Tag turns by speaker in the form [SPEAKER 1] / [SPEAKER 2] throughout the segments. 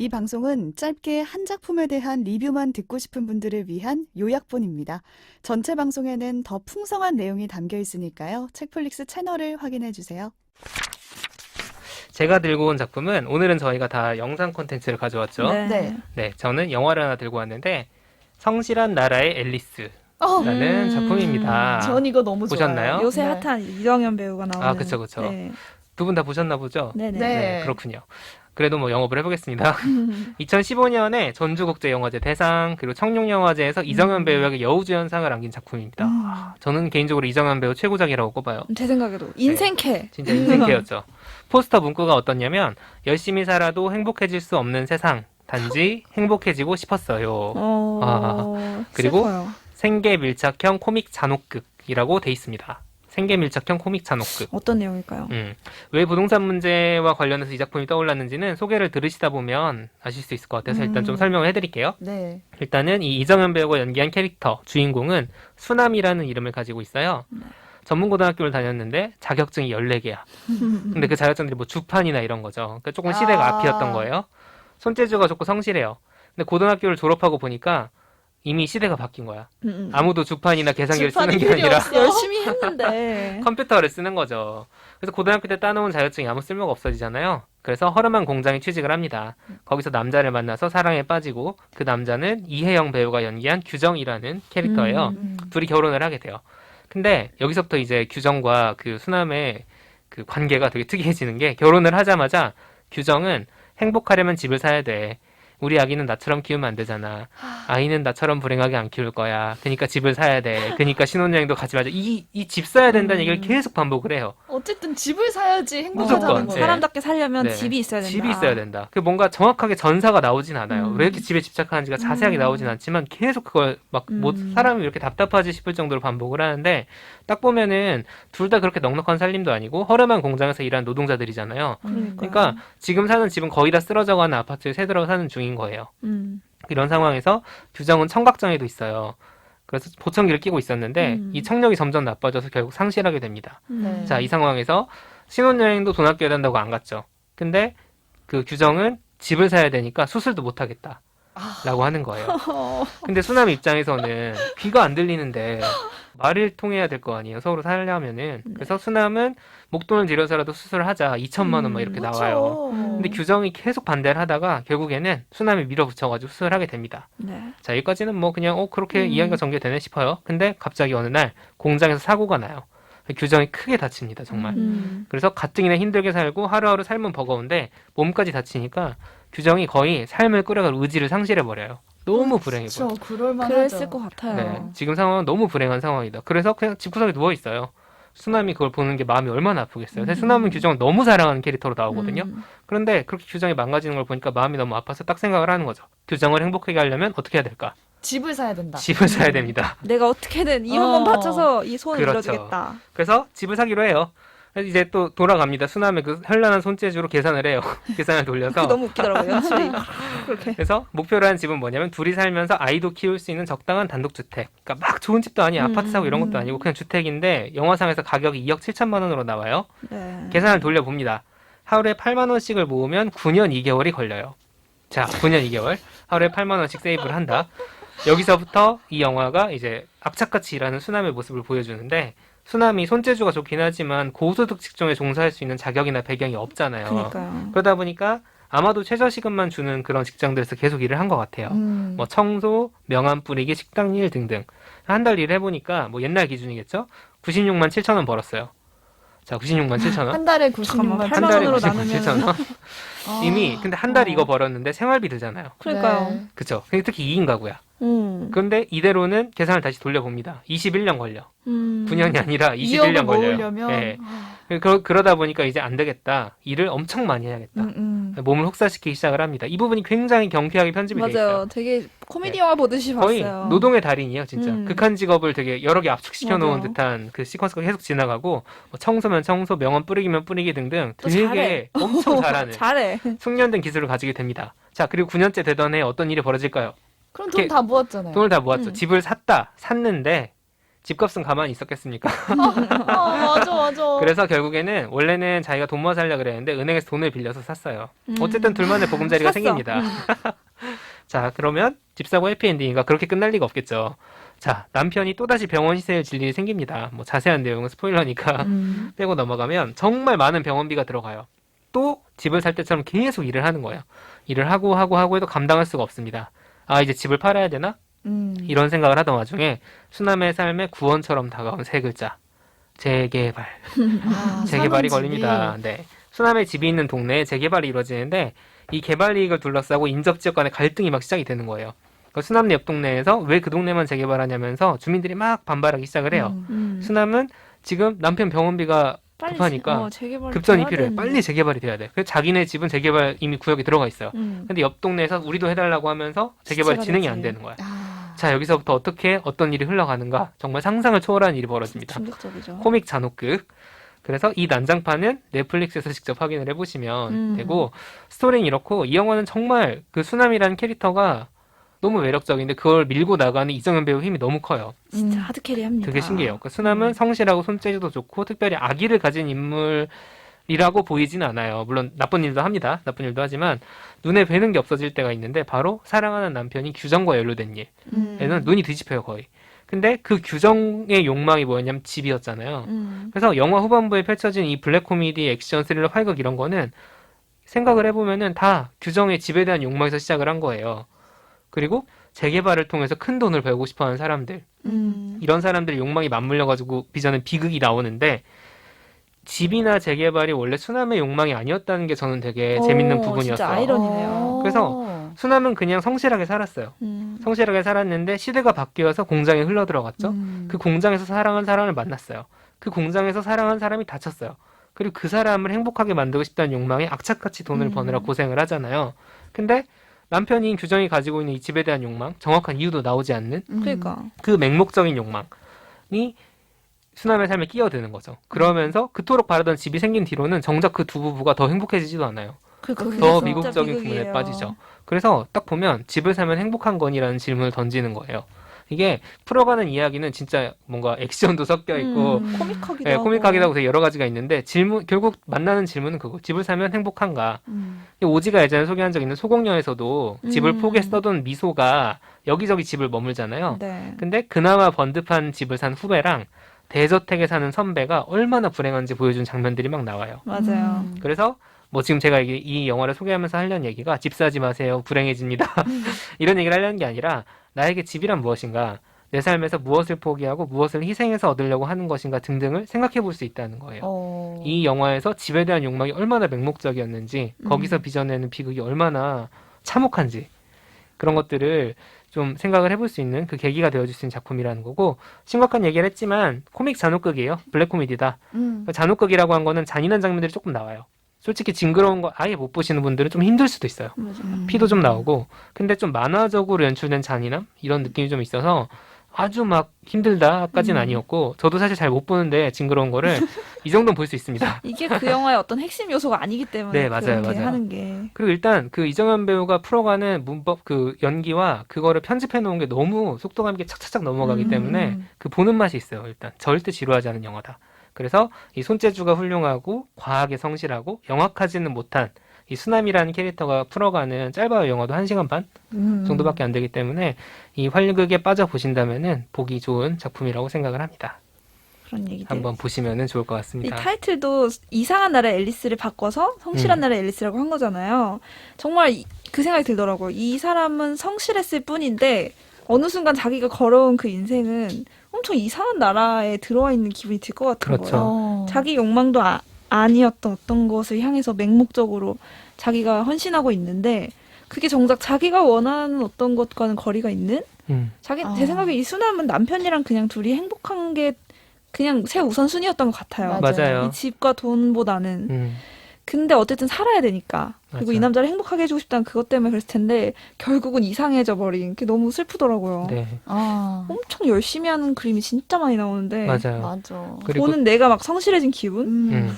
[SPEAKER 1] 이 방송은 짧게 한 작품에 대한 리뷰만 듣고 싶은 분들을 위한 요약본입니다. 전체 방송에는 더 풍성한 내용이 담겨 있으니까요. 책플릭스 채널을 확인해 주세요.
[SPEAKER 2] 제가 들고 온 작품은 오늘은 저희가 다 영상 콘텐츠를 가져왔죠.
[SPEAKER 1] 네.
[SPEAKER 2] 네, 저는 영화를 하나 들고 왔는데 성실한 나라의 앨리스라는 작품입니다.
[SPEAKER 1] 전 이거 너무
[SPEAKER 2] 보셨나요?
[SPEAKER 1] 좋아요.
[SPEAKER 3] 요새
[SPEAKER 1] 네.
[SPEAKER 3] 핫한 이정현 배우가 나오는.
[SPEAKER 2] 아, 그쵸, 그쵸.
[SPEAKER 3] 네.
[SPEAKER 2] 두 분 다 보셨나 보죠?
[SPEAKER 3] 네네.
[SPEAKER 1] 네.
[SPEAKER 2] 그렇군요. 그래도 뭐 영업을 해보겠습니다. 2015년에 전주국제영화제 대상 그리고 청룡영화제에서 이정현 배우에게 여우주연상을 안긴 작품입니다. 저는 개인적으로 이정현 배우 최고작이라고 꼽아요.
[SPEAKER 3] 제 생각에도 인생캐.
[SPEAKER 2] 진짜 인생캐였죠. 포스터 문구가 어떻냐면 열심히 살아도 행복해질 수 없는 세상 단지 행복해지고 싶었어요. 그리고
[SPEAKER 3] 슬퍼요.
[SPEAKER 2] 생계 밀착형 코믹 잔혹극이라고 돼 있습니다. 생계 밀착형 코믹 잔혹극.
[SPEAKER 3] 어떤 내용일까요?
[SPEAKER 2] 왜 부동산 문제와 관련해서 이 작품이 떠올랐는지는 소개를 들으시다 보면 아실 수 있을 것 같아서 일단 좀 설명을 해드릴게요.
[SPEAKER 1] 네.
[SPEAKER 2] 일단은 이 이정현 배우가 연기한 캐릭터 주인공은 수남이라는 이름을 가지고 있어요. 전문고등학교를 다녔는데 자격증이 14개야. 근데 그 자격증들이 뭐 주판이나 이런 거죠. 그러니까 조금 시대가 앞이었던 거예요. 손재주가 좋고 성실해요. 근데 고등학교를 졸업하고 보니까 이미 시대가 바뀐 거야. 아무도 주판이나 계산기를 쓰는 게 아니라
[SPEAKER 3] 열심히 했는데.
[SPEAKER 2] 컴퓨터를 쓰는 거죠. 그래서 고등학교 때 따놓은 자격증이 아무 쓸모가 없어지잖아요. 그래서 허름한 공장에 취직을 합니다. 거기서 남자를 만나서 사랑에 빠지고 그 남자는 이혜영 배우가 연기한 규정이라는 캐릭터예요. 둘이 결혼을 하게 돼요. 근데 여기서부터 이제 규정과 그 수남의 그 관계가 되게 특이해지는 게 결혼을 하자마자 규정은 행복하려면 집을 사야 돼. 우리 아기는 나처럼 키우면 안 되잖아. 아이는 나처럼 불행하게 안 키울 거야. 그러니까 집을 사야 돼. 그러니까 신혼여행도 같이 가자. 이 집 사야 된다는 얘기를 계속 반복을 해요.
[SPEAKER 1] 어쨌든 집을 사야지
[SPEAKER 2] 무조건.
[SPEAKER 1] 행복하다는 거예요.
[SPEAKER 3] 사람답게 살려면
[SPEAKER 2] 네.
[SPEAKER 3] 집이 있어야 된다.
[SPEAKER 2] 집이 있어야 된다. 그 뭔가 정확하게 전사가 나오진 않아요. 왜 이렇게 집에 집착하는지가 자세하게 나오진 않지만 계속 그걸 막 사람이 이렇게 답답하지 싶을 정도로 반복을 하는데 딱 보면은 둘 다 그렇게 넉넉한 살림도 아니고 허름한 공장에서 일하는 노동자들이잖아요. 그러니까 지금 사는 집은 거의 다 쓰러져가는 아파트에 새들어 사는 중인 거예요. 이런 상황에서 규정은 청각장애도 있어요. 그래서 보청기를 끼고 있었는데 이 청력이 점점 나빠져서 결국 상실하게 됩니다.
[SPEAKER 1] 네.
[SPEAKER 2] 자, 이 상황에서 신혼여행도 돈 아껴야 된다고 안 갔죠. 근데 그 규정은 집을 사야 되니까 수술도 못 하겠다. 라고 하는 거예요. 근데 수남 입장에서는 귀가 안 들리는데 말을 통해야 될 거 아니에요. 서로 살려면은. 그래서 수남은 목돈을 들여서라도 수술을 하자. 2천만 원 막 이렇게 나와요. 근데 규정이 계속 반대를 하다가 결국에는 수남이 밀어붙여가지고 수술을 하게 됩니다.
[SPEAKER 3] 네.
[SPEAKER 2] 자, 여기까지는 뭐 그냥 그렇게 이야기가 전개되네 싶어요. 근데 갑자기 어느 날 공장에서 사고가 나요. 규정이 크게 다칩니다, 정말. 그래서 가뜩이나 힘들게 살고 하루하루 삶은 버거운데 몸까지 다치니까 규정이 거의 삶을 끌어갈 의지를 상실해버려요. 너무 불행해 보여.
[SPEAKER 1] 그렇죠. 그럴만하죠.
[SPEAKER 3] 그랬을 것 같아요.
[SPEAKER 2] 네, 지금 상황은 너무 불행한 상황이다. 그래서 그냥 집구석에 누워 있어요. 수남이 그걸 보는 게 마음이 얼마나 아프겠어요. 사실 수남은 규정을 너무 사랑하는 캐릭터로 나오거든요. 그런데 그렇게 규정이 망가지는 걸 보니까 마음이 너무 아파서 딱 생각을 하는 거죠. 규정을 행복하게 하려면 어떻게 해야 될까?
[SPEAKER 1] 집을 사야 된다.
[SPEAKER 2] 집을 사야 됩니다.
[SPEAKER 3] 내가 어떻게든 이 한 번 바쳐서 이 소원을
[SPEAKER 2] 그렇죠.
[SPEAKER 3] 이뤄주겠다.
[SPEAKER 2] 그래서 집을 사기로 해요. 그래서 이제 또 돌아갑니다. 수남의 그 현란한 손재주로 계산을 해요. 계산을 돌려서.
[SPEAKER 3] 너무 웃기더라고요. 연출이. 그렇게.
[SPEAKER 2] 그래서 목표로 한 집은 뭐냐면 둘이 살면서 아이도 키울 수 있는 적당한 단독주택. 그러니까 막 좋은 집도 아니에요. 아파트 사고 이런 것도 아니고 그냥 주택인데 영화상에서 가격이 2억 7천만 원으로 나와요.
[SPEAKER 3] 네.
[SPEAKER 2] 계산을 돌려봅니다. 하루에 8만 원씩을 모으면 9년 2개월이 걸려요. 자, 9년 2개월. 하루에 8만 원씩 세이브를 한다. 여기서부터 이 영화가 이제 악착같이 일하는 수남의 모습을 보여주는데 수남이 손재주가 좋긴 하지만 고소득 직종에 종사할 수 있는 자격이나 배경이 없잖아요.
[SPEAKER 3] 그러니까요.
[SPEAKER 2] 그러다 보니까 아마도 최저시급만 주는 그런 직장들에서 계속 일을 한 것 같아요. 뭐 청소, 명함 뿌리기, 식당 일 등등. 한 달 일 해보니까 뭐 옛날 기준이겠죠? 96만 7천 원 벌었어요. 자, 96만 7천 원.
[SPEAKER 1] 한 달에 96만
[SPEAKER 3] 잠깐만,
[SPEAKER 2] 한
[SPEAKER 3] 8만
[SPEAKER 2] 달에
[SPEAKER 3] 원으로
[SPEAKER 2] 96만 7천 원. 이미 근데 한 달 이거 벌었는데 생활비 들잖아요.
[SPEAKER 3] 그러니까요.
[SPEAKER 1] 네.
[SPEAKER 2] 그쵸? 특히 2인 가구야. 그런데 이대로는 계산을 다시 돌려봅니다. 21년 걸려. 9년이 아니라 21년
[SPEAKER 1] 2억을
[SPEAKER 2] 걸려요.
[SPEAKER 1] 모으려면
[SPEAKER 2] 네. 그러다 보니까 이제 안 되겠다. 일을 엄청 많이 해야겠다. 몸을 혹사시키기 시작을 합니다. 이 부분이 굉장히 경쾌하게 편집이 돼 있어요.
[SPEAKER 3] 맞아요. 되게 코미디 영화 보듯이
[SPEAKER 2] 거의
[SPEAKER 3] 봤어요.
[SPEAKER 2] 노동의 달인이에요, 진짜. 극한 직업을 되게 여러 개 압축시켜 놓은
[SPEAKER 3] 맞아요.
[SPEAKER 2] 듯한 그 시퀀스가 계속 지나가고 뭐 청소면 청소, 명함 뿌리기면 뿌리기 등등
[SPEAKER 3] 또
[SPEAKER 2] 되게
[SPEAKER 3] 잘해.
[SPEAKER 2] 엄청 잘하는
[SPEAKER 3] 잘해.
[SPEAKER 2] 숙련된 기술을 가지게 됩니다. 자, 그리고 9년째 되던 해 어떤 일이 벌어질까요?
[SPEAKER 1] 그럼 돈 다 모았잖아요.
[SPEAKER 2] 돈을 다 모았죠. 집을 샀는데 집값은 가만히 있었겠습니까?
[SPEAKER 1] 맞아.
[SPEAKER 2] 그래서 결국에는 원래는 자기가 돈 모아 살려 그랬는데 은행에서 돈을 빌려서 샀어요. 어쨌든 둘만의 보금자리가
[SPEAKER 3] 샀어.
[SPEAKER 2] 생깁니다. 자, 그러면 집 사고 해피엔딩인가? 그렇게 끝날 리가 없겠죠. 자, 남편이 또다시 병원 시세를 질 일이 생깁니다. 뭐 자세한 내용은 스포일러니까 빼고 넘어가면 정말 많은 병원비가 들어가요. 또 집을 살 때처럼 계속 일을 하는 거예요. 일을 하고 해도 감당할 수가 없습니다. 아, 이제 집을 팔아야 되나? 이런 생각을 하던 와중에 수남의 삶에 구원처럼 다가온 세 글자. 재개발. 재개발이 걸립니다. 네. 수남의 집이 있는 동네에 재개발이 이루어지는데 이 개발 이익을 둘러싸고 인접지역 간의 갈등이 막 시작이 되는 거예요. 그러니까 수남 옆 동네에서 왜 그 동네만 재개발하냐면서 주민들이 막 반발하기 시작을 해요. 수남은 지금 남편 병원비가 급하니까 급전이 필요해. 빨리 재개발이 돼야 돼. 그래서 자기네 집은 재개발 이미 구역에 들어가 있어요. 근데 옆 동네에서 우리도 해달라고 하면서 재개발 진행이 안 되는 거야. 자, 여기서부터 어떤 일이 흘러가는가 정말 상상을 초월한 일이 벌어집니다.
[SPEAKER 3] 충격적이죠.
[SPEAKER 2] 코믹 잔혹극. 그래서 이 난장판은 넷플릭스에서 직접 확인을 해보시면 되고, 스토리는 이렇고, 이 영화는 정말 그 수남이라는 캐릭터가 너무 매력적인데 그걸 밀고 나가는 이정현 배우 힘이 너무 커요.
[SPEAKER 3] 진짜 하드캐리합니다.
[SPEAKER 2] 되게 신기해요. 그 수남은 성실하고 손재주도 좋고 특별히 악의를 가진 인물이라고 보이진 않아요. 물론 나쁜 일도 합니다. 나쁜 일도 하지만 눈에 뵈는 게 없어질 때가 있는데 바로 사랑하는 남편이 규정과 연루된 일에는 눈이 뒤집혀요 거의. 근데 그 규정의 욕망이 뭐였냐면 집이었잖아요. 그래서 영화 후반부에 펼쳐진 이 블랙 코미디, 액션, 스릴러, 활극 이런 거는 생각을 해보면은 다 규정의 집에 대한 욕망에서 시작을 한 거예요. 그리고 재개발을 통해서 큰 돈을 벌고 싶어하는 사람들, 이런 사람들의 욕망이 맞물려가지고 빚어낸 비극이 나오는데 집이나 재개발이 원래 수남의 욕망이 아니었다는 게 저는 되게 재밌는 부분이었어요.
[SPEAKER 3] 진짜 아이러니네요.
[SPEAKER 2] 그래서 수남은 그냥 성실하게 살았어요. 성실하게 살았는데 시대가 바뀌어서 공장에 흘러들어갔죠. 그 공장에서 사랑한 사람을 만났어요. 그 공장에서 사랑한 사람이 다쳤어요. 그리고 그 사람을 행복하게 만들고 싶다는 욕망에 악착같이 돈을 버느라 고생을 하잖아요. 근데 남편인 규정이 가지고 있는 이 집에 대한 욕망, 정확한 이유도 나오지 않는
[SPEAKER 3] 그러니까
[SPEAKER 2] 그 맹목적인 욕망이 수남의 삶에 끼어드는 거죠. 그러면서 그토록 바라던 집이 생긴 뒤로는 정작 그 두 부부가 더 행복해지지도 않아요. 더 미국적인 부분에 빠지죠. 그래서 딱 보면 집을 사면 행복한 거니라는 질문을 던지는 거예요. 이게 풀어가는 이야기는 진짜 뭔가 액션도 섞여 있고
[SPEAKER 3] 코믹하기도
[SPEAKER 2] 네,
[SPEAKER 3] 하고.
[SPEAKER 2] 코믹하기도 하고 되게 여러 가지가 있는데 결국 만나는 질문은 그거. 집을 사면 행복한가? 오지가 예전에 소개한 적 있는 소공녀에서도 집을 포기해 써둔 미소가 여기저기 집을 머물잖아요.
[SPEAKER 3] 네.
[SPEAKER 2] 근데 그나마 번듯한 집을 산 후배랑 대저택에 사는 선배가 얼마나 불행한지 보여준 장면들이 막 나와요.
[SPEAKER 3] 맞아요.
[SPEAKER 2] 그래서 뭐 지금 제가 이 영화를 소개하면서 하려는 얘기가 집 사지 마세요. 불행해집니다. 이런 얘기를 하려는 게 아니라 나에게 집이란 무엇인가? 내 삶에서 무엇을 포기하고 무엇을 희생해서 얻으려고 하는 것인가 등등을 생각해 볼 수 있다는 거예요. 이 영화에서 집에 대한 욕망이 얼마나 맹목적이었는지 거기서 빚어내는 비극이 얼마나 참혹한지 그런 것들을 좀 생각을 해볼 수 있는 그 계기가 되어줄 수 있는 작품이라는 거고 심각한 얘기를 했지만 코믹 잔혹극이에요. 블랙 코미디다. 잔혹극이라고 한 거는 잔인한 장면들이 조금 나와요. 솔직히 징그러운 거 아예 못 보시는 분들은 좀 힘들 수도 있어요. 피도 좀 나오고 근데 좀 만화적으로 연출된 잔인함 이런 느낌이 좀 있어서 아주 막 힘들다까지는 아니었고 저도 사실 잘 못 보는데 징그러운 거를 이 정도는 볼 수 있습니다.
[SPEAKER 3] 이게 그 영화의 어떤 핵심 요소가 아니기 때문에
[SPEAKER 2] 네, 맞아요,
[SPEAKER 3] 그렇게
[SPEAKER 2] 맞아요.
[SPEAKER 3] 하는 게
[SPEAKER 2] 그리고 일단 그 이정현 배우가 풀어가는 문법 그 연기와 그거를 편집해 놓은 게 너무 속도감 있게 착착착 넘어가기 때문에 그 보는 맛이 있어요. 일단 절대 지루하지 않은 영화다. 그래서 이 손재주가 훌륭하고 과하게 성실하고 영악하지는 못한 이 수남이라는 캐릭터가 풀어가는 짧아요. 영화도 1시간 반 정도밖에 안 되기 때문에 이 활극에 빠져 보신다면은 보기 좋은 작품이라고 생각을 합니다.
[SPEAKER 3] 그런 얘기들.
[SPEAKER 2] 한번 보시면은 좋을 것
[SPEAKER 3] 이
[SPEAKER 2] 같습니다.
[SPEAKER 3] 타이틀도 이상한 나라의 앨리스를 바꿔서 성실한 나라의 앨리스라고 한 거잖아요. 정말 그 생각이 들더라고요. 이 사람은 성실했을 뿐인데 어느 순간 자기가 걸어온 그 인생은 엄청 이상한 나라에 들어와 있는 기분이 들 것 같은
[SPEAKER 2] 그렇죠.
[SPEAKER 3] 거예요. 자기 욕망도 아니었던 어떤 것을 향해서 맹목적으로 자기가 헌신하고 있는데 그게 정작 자기가 원하는 어떤 것과는 거리가 있는 제 생각에 이 수남은 남편이랑 그냥 둘이 행복한 게 그냥 최우선순위였던 것 같아요.
[SPEAKER 2] 맞아요.
[SPEAKER 3] 이 집과 돈보다는. 근데 어쨌든 살아야 되니까. 그리고
[SPEAKER 2] 맞아.
[SPEAKER 3] 이 남자를 행복하게 해주고 싶다는 그것 때문에 그랬을 텐데 결국은 이상해져 버린 게 너무 슬프더라고요.
[SPEAKER 2] 네,
[SPEAKER 3] 엄청 열심히 하는 그림이 진짜 많이 나오는데
[SPEAKER 2] 맞아요.
[SPEAKER 1] 맞아.
[SPEAKER 2] 그리고
[SPEAKER 3] 보는 내가 막 성실해진 기분?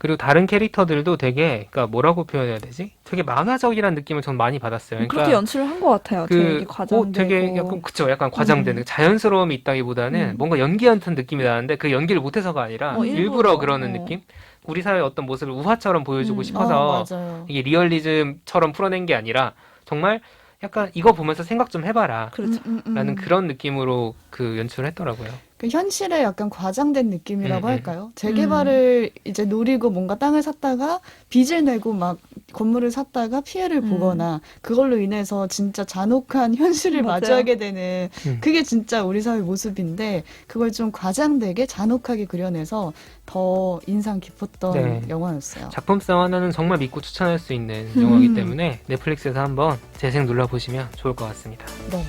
[SPEAKER 2] 그리고 다른 캐릭터들도 되게, 그러니까 뭐라고 표현해야 되지? 되게 만화적이라는 느낌을 전 많이 받았어요.
[SPEAKER 3] 그렇게
[SPEAKER 2] 그러니까
[SPEAKER 3] 연출을 한 것 같아요. 되게 과장되고.
[SPEAKER 2] 되게 약간 그쵸, 약간 과장되는 자연스러움이 있다기보다는 뭔가 연기한 듯한 느낌이 나는데 그 연기를 못해서가 아니라 일부러 그러는 느낌? 우리 사회의 어떤 모습을 우화처럼 보여주고 싶어서
[SPEAKER 1] 맞아요.
[SPEAKER 2] 이게 리얼리즘처럼 풀어낸 게 아니라 정말 약간 이거 보면서 생각 좀 해봐라
[SPEAKER 3] 그렇죠.
[SPEAKER 2] 라는 그런 느낌으로 그 연출을 했더라고요.
[SPEAKER 1] 그 현실에 약간 과장된 느낌이라고
[SPEAKER 2] 음.
[SPEAKER 1] 할까요? 재개발을 이제 노리고 뭔가 땅을 샀다가 빚을 내고 막 건물을 샀다가 피해를 보거나 그걸로 인해서 진짜 잔혹한 현실을
[SPEAKER 3] 맞아요.
[SPEAKER 1] 마주하게 되는
[SPEAKER 2] 음.
[SPEAKER 1] 그게 진짜 우리 사회 모습인데 그걸 좀 과장되게 잔혹하게 그려내서 더 인상 깊었던
[SPEAKER 2] 네.
[SPEAKER 1] 영화였어요.
[SPEAKER 2] 작품성 하나는 정말 믿고 추천할 수 있는 영화이기 때문에 넷플릭스에서 한번 재생 눌러보시면 좋을 것 같습니다.
[SPEAKER 1] 네.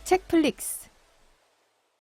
[SPEAKER 4] 책플릭스